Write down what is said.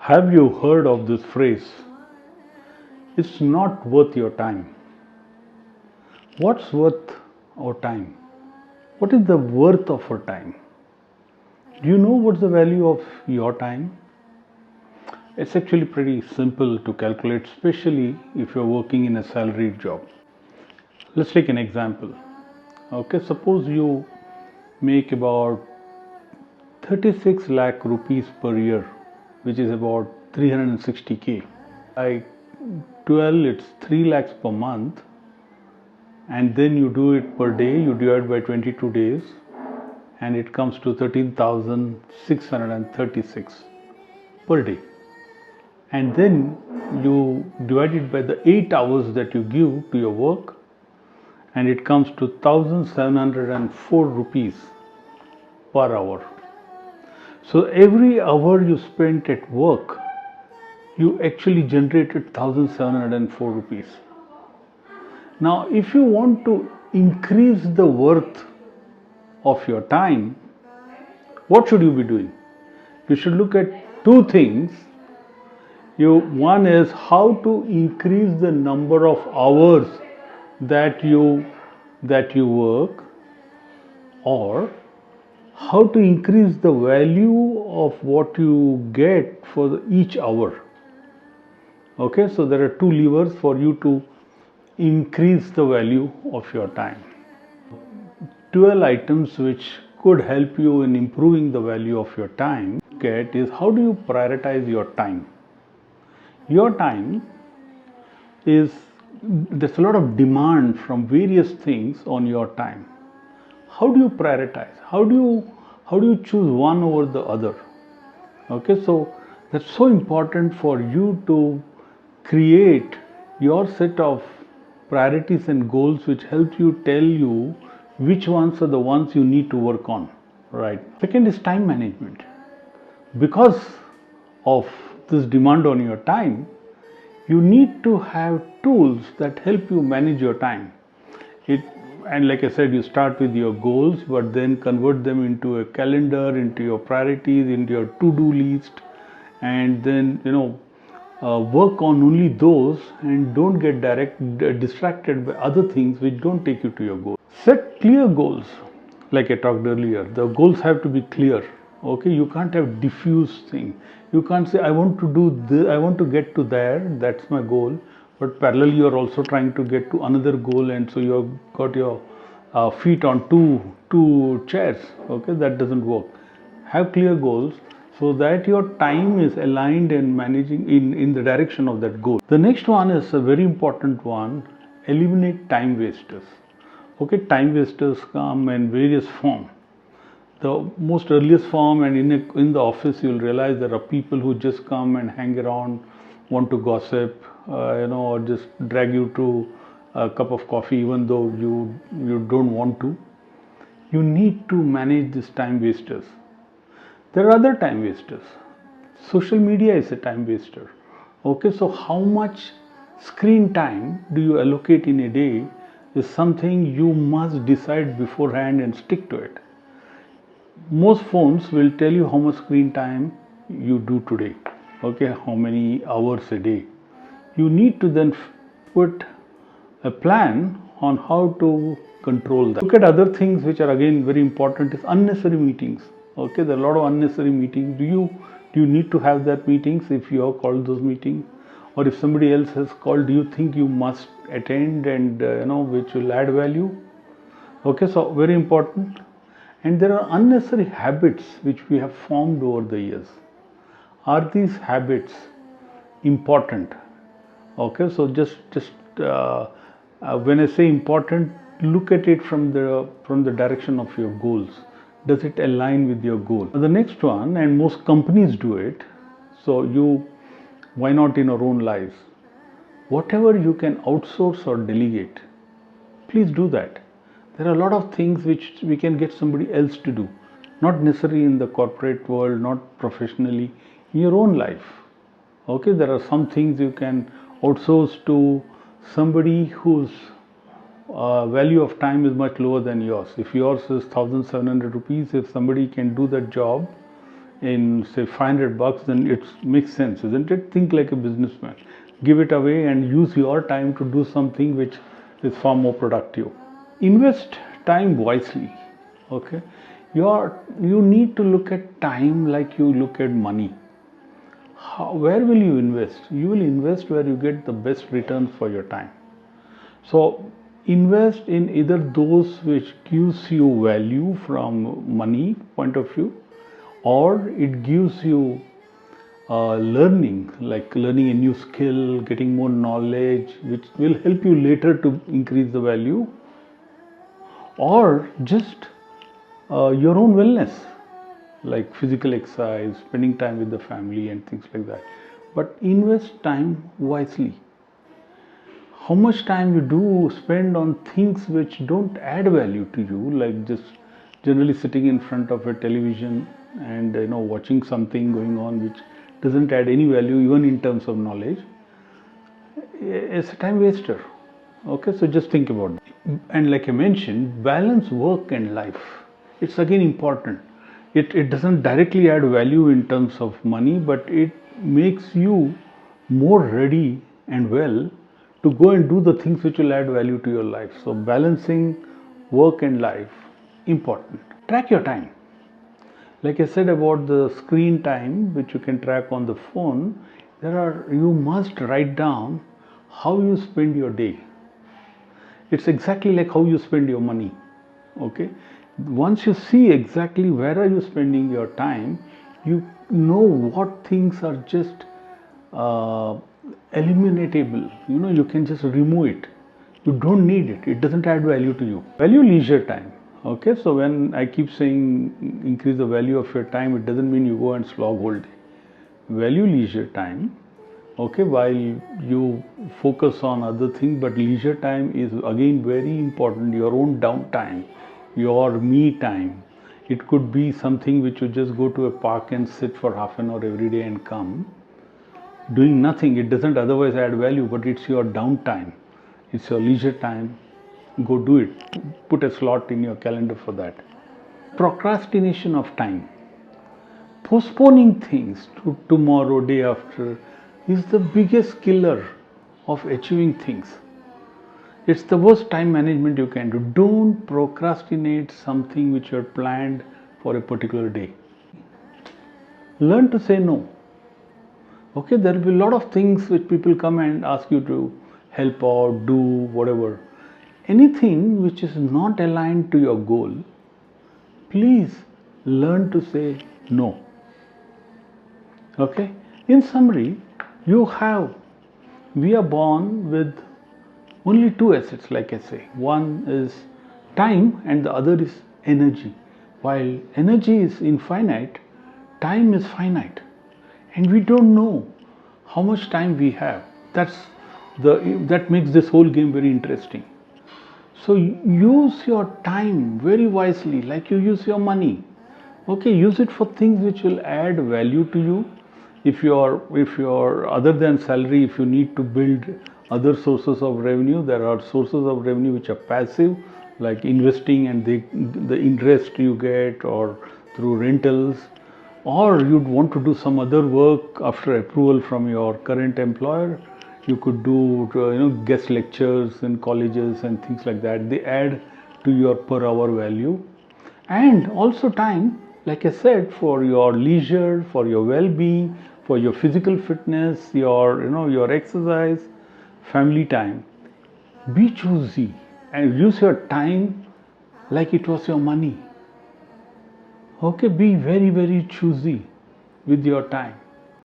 Have you heard of this phrase? It's not worth your time. What's worth our time? What is the worth of our time? Do you know what's the value of your time? It's actually pretty simple to calculate, especially if you're working in a salaried job. Let's take an example. Okay, suppose you make about 36 lakh rupees per year, which is about 360k. By 12, it's 3 lakhs per month, and then you do it per day, you divide by 22 days, and it comes to 13,636 per day. And then you divide it by the 8 hours that you give to your work, and it comes to 1,704 rupees per hour. So every hour you spent at work, you actually generated 1,704 rupees. Now, if you want to increase the worth of your time, what should you be doing? You should look at two things. One is how to increase the number of hours that you work, or how to increase the value of what you get for each hour. Okay, so there are two levers for you to increase the value of your time. 12 items which could help you in improving the value of your time is how do you prioritize your time. Your time there's a lot of demand from various things on your time. How do you prioritize? How do you choose one over the other? Okay, so that's so important for you to create your set of priorities and goals which help you tell you which ones are the ones you need to work on, right? Second is time management. Because of this demand on your time, you need to have tools that help you manage your time. And like I said, you start with your goals, but then convert them into a calendar, into your priorities, into your to-do list, and then work on only those, and don't get distracted by other things which don't take you to your goal. Set clear goals. Like I talked earlier, the goals have to be clear. Okay, you can't have diffuse thing. You can't say I want to do this, I want to get to there, that's my goal, but parallel you are also trying to get to another goal, and so you have got your feet on two chairs. Okay, that doesn't work. Have clear goals so that your time is aligned and managing in the direction of that goal. The next one is a very important one. Eliminate time wasters. Okay, time wasters come in various forms. The most earliest form, and in the office you'll realize there are people who just come and hang around, want to gossip, or just drag you to a cup of coffee even though you don't want to. You need to manage these time wasters. There are other time wasters. Social media is a time waster. Okay, so how much screen time do you allocate in a day is something you must decide beforehand and stick to it. Most phones will tell you how much screen time you do today. Okay, how many hours a day. You need to then put a plan on how to control that. Look at other things which are again very important is unnecessary meetings. Okay, there are a lot of unnecessary meetings. Do you need to have that meetings if you have called those meetings? Or if somebody else has called, do you think you must attend and which will add value? Okay, so very important. And there are unnecessary habits which we have formed over the years. Are these habits important? Okay, so just when I say important, look at it from the direction of your goals. Does it align with your goal? The next one, and most companies do it, so why not in our own lives? Whatever you can outsource or delegate, please do that. There are a lot of things which we can get somebody else to do, not necessarily in the corporate world, not professionally, in your own life. Okay, there are some things you can outsource to somebody whose value of time is much lower than yours. If yours is 1,700 rupees, if somebody can do that job in say $500, then it makes sense, isn't it? Think like a businessman. Give it away and use your time to do something which is far more productive. Invest time wisely. Okay, you need to look at time like you look at money. Where will you invest? You will invest where you get the best returns for your time. So invest in either those which gives you value from money point of view, or it gives you learning, like learning a new skill, getting more knowledge, which will help you later to increase the value, or just your own wellness, like physical exercise, spending time with the family, and things like that. But invest time wisely. How much time you do spend on things which don't add value to you, like just generally sitting in front of a television and watching something going on which doesn't add any value even in terms of knowledge, it's a time waster. Okay, so just think about it. And like I mentioned, balance work and life. It's again important. It doesn't directly add value in terms of money, but it makes you more ready and well to go and do the things which will add value to your life. So balancing work and life, important. Track your time. Like I said about the screen time, which you can track on the phone, you must write down how you spend your day. It's exactly like how you spend your money. Okay, once you see exactly where are you spending your time, you know what things are just eliminatable. You can just remove it. You don't need it. It doesn't add value to you. Value leisure time. Okay, so when I keep saying increase the value of your time, it doesn't mean you go and slog whole day. Value leisure time. Okay, while you focus on other things, but leisure time is again very important. Your own downtime, your me time. It could be something which you just go to a park and sit for half an hour every day and come doing nothing. It doesn't otherwise add value, but it's your downtime, it's your leisure time. Go do it. Put a slot in your calendar for that. Procrastination of time, postponing things to tomorrow, day after, is the biggest killer of achieving things. It's the worst time management you can do. Don't procrastinate something which you had planned for a particular day. Learn to say no. Okay, there will be a lot of things which people come and ask you to help out, do whatever. Anything which is not aligned to your goal, please learn to say no. Okay, in summary, we are born with only two assets, like I say. One is time and the other is energy. While energy is infinite, time is finite. And we don't know how much time we have. That makes this whole game very interesting. So use your time very wisely, like you use your money. Okay, use it for things which will add value to you. If you're other than salary, if you need to build other sources of revenue, there are sources of revenue which are passive, like investing and the interest you get, or through rentals, or you'd want to do some other work after approval from your current employer. You could do guest lectures in colleges and things like that. They add to your per hour value. And also time, like I said, for your leisure, for your well-being, for your physical fitness, your exercise, family time. Be choosy and use your time like it was your money. Okay, be very, very choosy with your time.